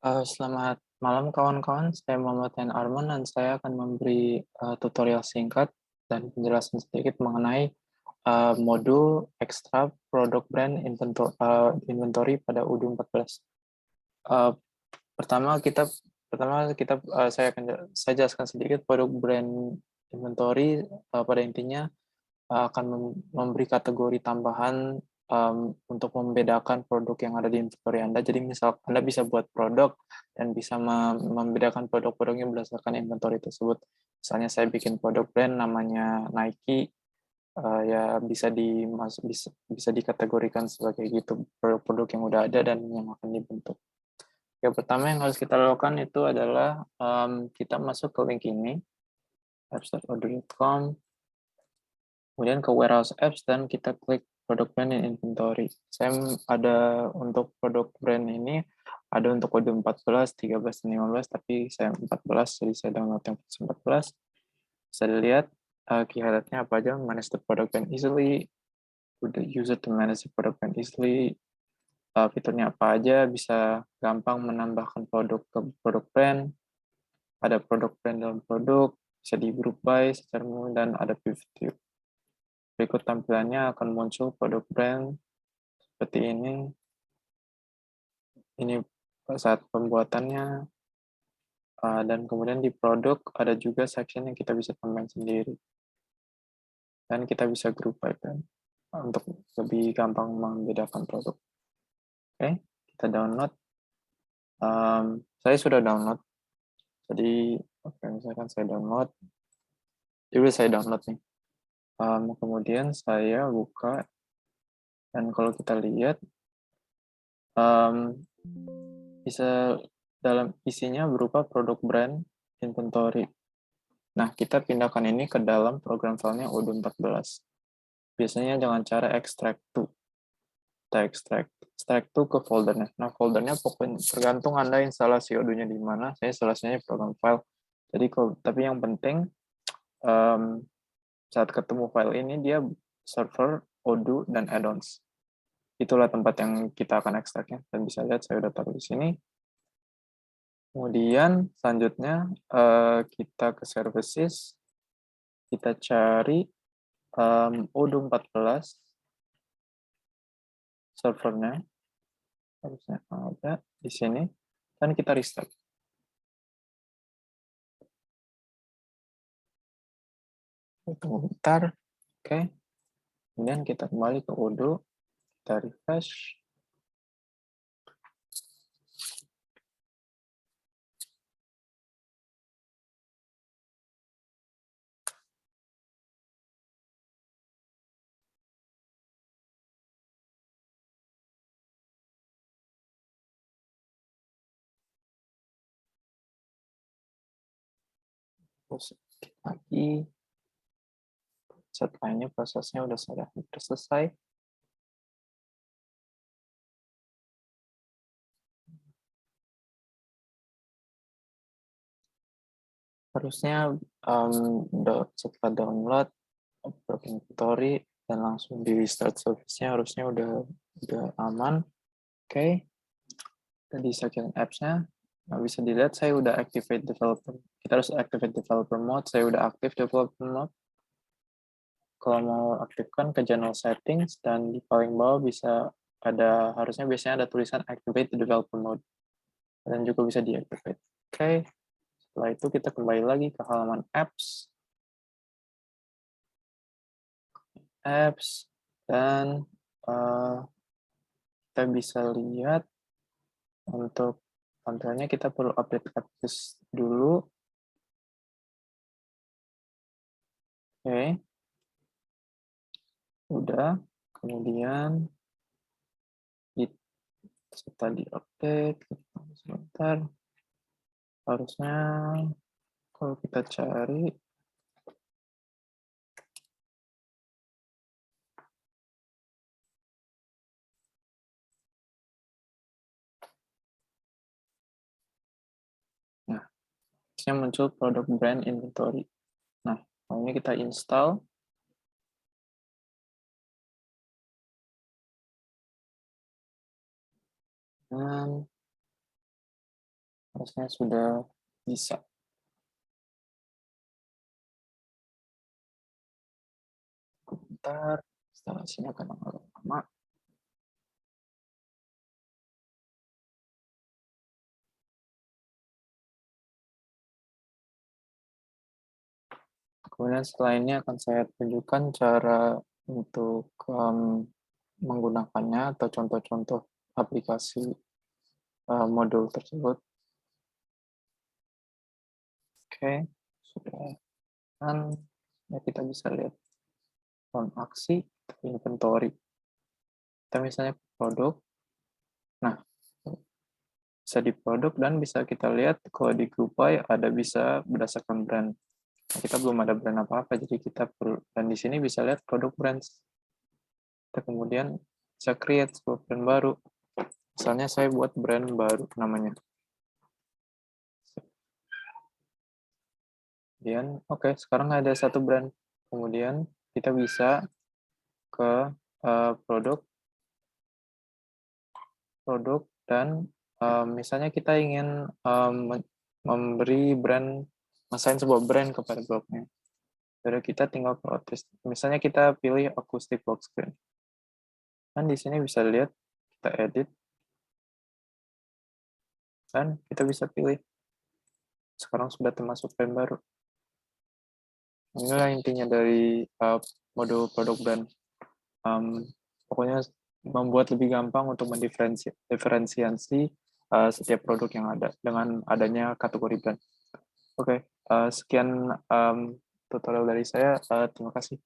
Selamat malam kawan-kawan, saya Muhammad Yan Arman dan saya akan memberi tutorial singkat dan penjelasan sedikit mengenai modul ekstra produk brand inventory pada UD14. Uh, pertama kita saya jelaskan sedikit produk brand inventory. Pada intinya akan memberi kategori tambahan untuk membedakan produk yang ada di inventory Anda. Jadi misal Anda bisa buat produk dan bisa membedakan produk-produknya berdasarkan inventory tersebut. Misalnya saya bikin produk brand namanya Nike, ya bisa dikategorikan sebagai gitu produk-produk yang udah ada dan yang akan dibentuk. Yang pertama yang harus kita lakukan itu adalah kita masuk ke link ini, apps.order.com, kemudian ke warehouse apps dan kita klik produk brand in inventory. Saya ada untuk produk brand ini, ada untuk kode 14, 13, dan 15, tapi saya 14, jadi saya download yang 14. Bisa dilihat key highlight-nya apa aja: manage the product brand easily, the user to manage the product brand easily, fiturnya apa aja, bisa gampang menambahkan produk ke produk brand, ada produk brand dalam produk, bisa di group by secara umum, dan ada pivot view. Berikut tampilannya akan muncul produk brand seperti ini. Ini saat pembuatannya, dan kemudian di produk ada juga section yang kita bisa tambahin sendiri. Dan kita bisa group by brand untuk lebih gampang membedakan produk. Oke, kita download. Saya sudah download. Jadi, misalkan saya download. Jadi saya download nih. Kemudian saya buka, dan kalau kita lihat, bisa dalam isinya berupa produk brand inventory. Nah, kita pindahkan ini ke dalam program filenya UD14. Biasanya dengan cara extract to. Kita extract to ke foldernya. Nah, foldernya pokoknya tergantung Anda instalasi Odoo-nya di mana. Saya instalasinya program file. Jadi, tapi yang penting saat ketemu file ini, dia server, Odoo, dan add-ons. Itulah tempat yang kita akan ekstraknya. Dan bisa lihat saya udah taruh di sini. Kemudian selanjutnya kita ke services, kita cari Odoo14 servernya, harusnya ada di sini, dan kita restart. Tunggu bentar, oke. Kemudian kita kembali ke Odoo, kita refresh. Terus lagi, setelah ini prosesnya udah selesai. Harusnya setelah download inventory dan langsung di restart service-nya harusnya udah aman. Oke. Di section apps-nya bisa dilihat saya udah activate developer. Kita harus activate developer mode. Saya udah aktif developer mode. Kalau mau aktifkan ke general settings, dan di paling bawah harusnya biasanya ada tulisan activate developer mode, dan juga bisa deactivate. Oke. Setelah itu kita kembali lagi ke halaman apps, dan kita bisa lihat untuk tampilannya kita perlu update address dulu. Oke. Udah. Kemudian setelah di-update, sebentar, harusnya kalau kita cari, nah, harusnya muncul produk brand inventory. Nah, ini kita install. Dan Harusnya sudah bisa. Bentar, instalasinya akan agak lama. Kemudian setelah ini akan saya tunjukkan cara untuk menggunakannya atau contoh-contoh aplikasi modul tersebut. Oke, sudah. Dan ya kita bisa lihat aksi, inventory. Kita misalnya produk. Nah, bisa di produk dan bisa kita lihat kalau di group by ada bisa berdasarkan brand. Nah, kita belum ada brand apa-apa, jadi kita perlu, dan di sini bisa lihat produk brands. Kita kemudian bisa create sebuah brand baru. Misalnya saya buat brand baru namanya. Kemudian, oke, sekarang ada satu brand. Kemudian kita bisa ke produk, dan misalnya kita ingin memberi brand, assign sebuah brand kepada blognya. Jadi kita tinggal proses. Misalnya kita pilih acoustic lock screen. Dan di sini bisa lihat, kita edit, dan kita bisa pilih. Sekarang sudah termasuk brand baru. Inilah intinya dari modul produk brand. Pokoknya membuat lebih gampang untuk mendiferensiasi setiap produk yang ada dengan adanya kategori brand. Oke, sekian tutorial dari saya. Terima kasih.